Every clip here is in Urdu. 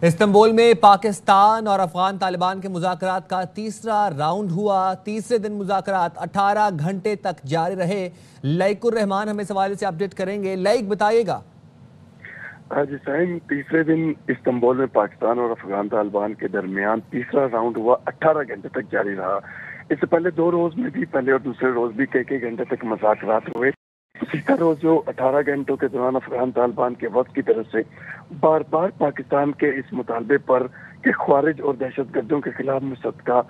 استنبول میں پاکستان اور افغان طالبان کے مذاکرات کا تیسرا راؤنڈ ہوا۔ تیسرے دن مذاکرات 18 گھنٹے تک جاری رہے۔ لائق الرحمان ہمیں اس حوالے سے اپڈیٹ کریں گے۔ لائق بتائیے گا۔ جی سائن، تیسرے دن استنبول میں پاکستان اور افغان طالبان کے درمیان تیسرا راؤنڈ ہوا، 18 گھنٹے تک جاری رہا۔ اس سے پہلے 2 روز میں بھی، پہلے اور دوسرے روز بھی کئی گھنٹے تک مذاکرات ہوئے۔ تیسرا روز جو 18 گھنٹوں کے دوران افغان طالبان کے وفد کی طرف سے بار بار پاکستان کے اس مطالبے پر کہ خوارج اور دہشت گردوں کے خلاف مصدقہ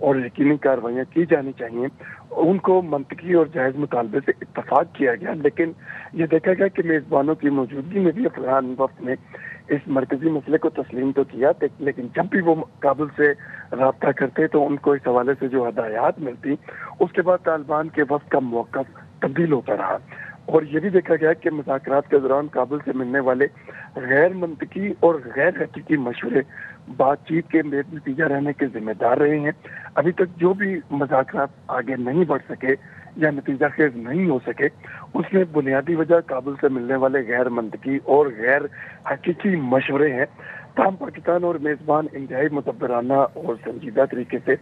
اور یقینی کارروائیاں کی جانی چاہیے، ان کو منطقی اور جائز مطالبے سے اتفاق کیا گیا، لیکن یہ دیکھا گیا کہ میزبانوں کی موجودگی میں بھی افغان وفد نے اس مرکزی مسئلے کو تسلیم تو کیا، لیکن جب بھی وہ کابل سے رابطہ کرتے تو ان کو اس حوالے سے جو ہدایات ملتی، اس کے بعد طالبان کے وفد کا موقف تبدیل ہوتا رہا۔ اور یہ بھی دیکھا گیا کہ مذاکرات کے دوران کابل سے ملنے والے غیر منطقی اور غیر حقیقی مشورے بات چیت کے بے نتیجہ رہنے کے ذمہ دار رہے ہیں۔ ابھی تک جو بھی مذاکرات آگے نہیں بڑھ سکے یا نتیجہ خیز نہیں ہو سکے، اس میں بنیادی وجہ کابل سے ملنے والے غیر منطقی اور غیر حقیقی مشورے ہیں۔ تاہم پاکستان اور میزبان انتہائی مدبرانہ اور سنجیدہ طریقے سے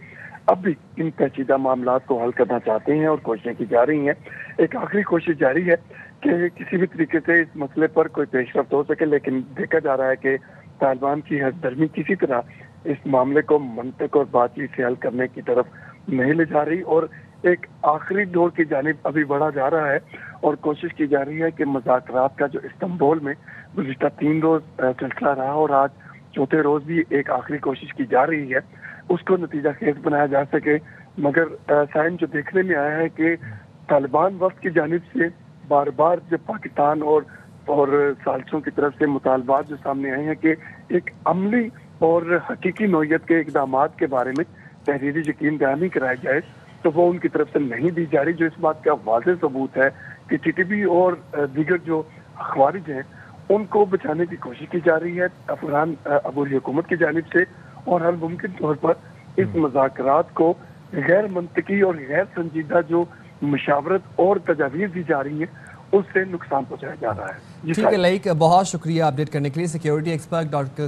اب بھی ان پیچیدہ معاملات کو حل کرنا چاہتے ہیں اور کوششیں کی جا رہی ہیں۔ ایک آخری کوشش جاری ہے کہ کسی بھی طریقے سے اس مسئلے پر کوئی پیش رفت ہو سکے، لیکن دیکھا جا رہا ہے کہ طالبان کی ہر درمی کسی طرح اس معاملے کو منطق اور بات چیت سے حل کرنے کی طرف نہیں لے جا رہی، اور ایک آخری دور کی جانب ابھی بڑھا جا رہا ہے اور کوشش کی جا رہی ہے کہ مذاکرات کا جو استنبول میں گزشتہ 3 روز سلسلہ رہا اور آج چوتھے روز بھی ایک آخری کوشش کی جا رہی ہے، اس کو نتیجہ خیز بنایا جا سکے۔ مگر سائن جو دیکھنے میں آیا ہے کہ طالبان وفد کی جانب سے بار بار جب پاکستان اور ثالثوں کی طرف سے مطالبات جو سامنے آئے ہیں کہ ایک عملی اور حقیقی نوعیت کے اقدامات کے بارے میں تحریری یقین دہانی کرایا جائے، تو وہ ان کی طرف سے نہیں دی جا رہی، جو اس بات کا واضح ثبوت ہے کہ ٹی ٹی پی اور دیگر جو خوارج ہیں ان کو بچانے کی کوشش کی جا رہی ہے افغان عبوری حکومت کی جانب سے، اور ہر ممکن طور پر اس مذاکرات کو غیر منطقی اور غیر سنجیدہ جو مشاورت اور تجاویز دی جا رہی ہیں اس سے نقصان پہنچایا جا رہا ہے۔ ٹھیک ہے لائق، بہت شکریہ اپڈیٹ کرنے کے لیے۔ Security expert doctor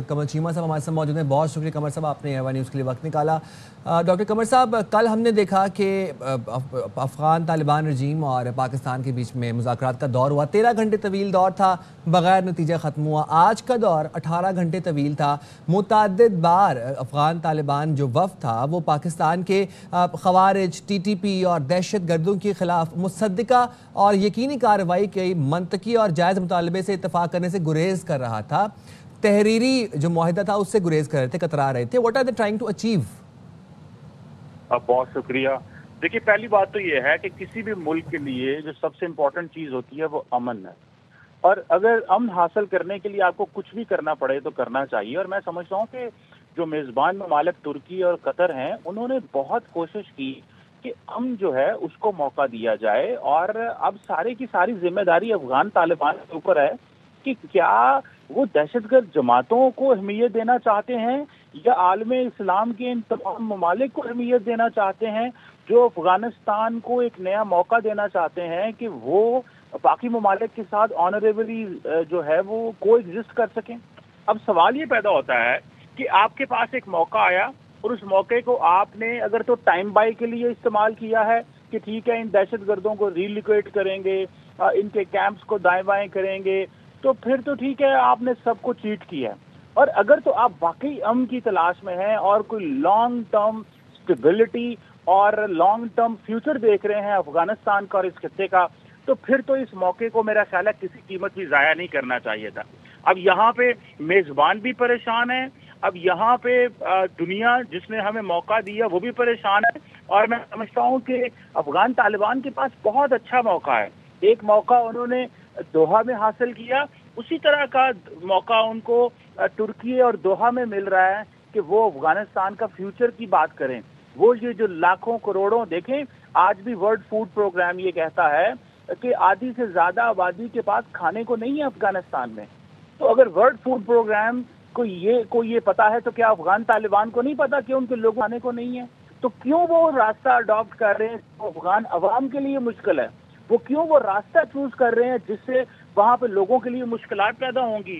Qamar Cheema صاحب ہمارے ساتھ موجود ہیں۔ بہت شکریہ قمر صاحب، آپ نے ایئر ون نیوز کے لیے وقت نکالا۔ ڈاکٹر قمر صاحب، کل ہم نے دیکھا کہ افغان طالبان رجیم اور پاکستان کے بیچ میں مذاکرات کا دور ہوا، 13 گھنٹے طویل دور تھا، بغیر نتیجہ ختم ہوا۔ آج کا دور 18 گھنٹے طویل تھا، متعدد بار افغان طالبان جو وفد تھا وہ پاکستان کے خوارج، ٹی ٹی پی اور دہشت گردوں کے خلاف مصدقہ اور یقینی کارروائی کے منطقی اور جائز مطالبے سے اتفاق کرنے سے گریز کر رہا تھا، تحریری جو معاہدہ تھا اس سے گریز کر رہے تھے، کترا رہے تھے۔ What are they trying to achieve? بہت شکریہ۔ دیکھیے، پہلی بات تو یہ ہے کہ کسی بھی ملک کے لیے جو سب سے امپورٹنٹ چیز ہوتی ہے وہ امن ہے، اور اگر امن حاصل کرنے کے لیے آپ کو کچھ بھی کرنا پڑے تو کرنا چاہیے۔ اور میں سمجھتا ہوں کہ جو میزبان ممالک ترکی اور قطر ہیں انہوں نے بہت کوشش کی کہ امن جو ہے اس کو موقع دیا جائے، اور اب سارے کی ساری ذمہ داری افغان طالبان کے اوپر ہے کہ کیا وہ دہشت گرد جماعتوں کو اہمیت دینا چاہتے ہیں یا عالم اسلام کے ان تمام ممالک کو اہمیت دینا چاہتے ہیں جو افغانستان کو ایک نیا موقع دینا چاہتے ہیں کہ وہ باقی ممالک کے ساتھ آنریبلی جو ہے وہ کو ایگزسٹ کر سکیں۔ اب سوال یہ پیدا ہوتا ہے کہ آپ کے پاس ایک موقع آیا اور اس موقع کو آپ نے اگر تو ٹائم بائی کے لیے استعمال کیا ہے کہ ٹھیک ہے ان دہشت گردوں کو ریلیکویٹ کریں گے، ان کے کیمپس کو دائیں بائیں کریں گے، تو پھر تو ٹھیک ہے، آپ نے سب کو چیٹ کیا ہے۔ اور اگر تو آپ واقعی امن کی تلاش میں ہیں اور کوئی لانگ ٹرم اسٹیبلٹی اور لانگ ٹرم فیوچر دیکھ رہے ہیں افغانستان کا اور اس خطے کا، تو پھر تو اس موقع کو میرا خیال ہے کسی قیمت بھی ضائع نہیں کرنا چاہیے تھا۔ اب یہاں پہ میزبان بھی پریشان ہے، اب یہاں پہ دنیا جس نے ہمیں موقع دیا وہ بھی پریشان ہے، اور میں سمجھتا ہوں کہ افغان طالبان کے پاس بہت اچھا موقع ہے۔ ایک موقع انہوں نے دوحہ میں حاصل کیا، اسی طرح کا موقع ان کو ترکی اور دوحہ میں مل رہا ہے کہ وہ افغانستان کا فیوچر کی بات کریں۔ وہ یہ جو لاکھوں کروڑوں، دیکھیں آج بھی ورلڈ فوڈ پروگرام یہ کہتا ہے کہ آدھی سے زیادہ آبادی کے پاس کھانے کو نہیں ہے افغانستان میں۔ تو اگر ورلڈ فوڈ پروگرام کو یہ پتا ہے تو کیا افغان طالبان کو نہیں پتا کہ ان کے لوگ کھانے کو نہیں ہے؟ تو کیوں وہ راستہ اڈاپٹ کر رہے ہیں جو افغان عوام کے لیے مشکل ہے؟ وہ کیوں وہ راستہ چوز کر رہے ہیں جس سے وہاں پہ لوگوں کے لیے مشکلات پیدا ہوں گی؟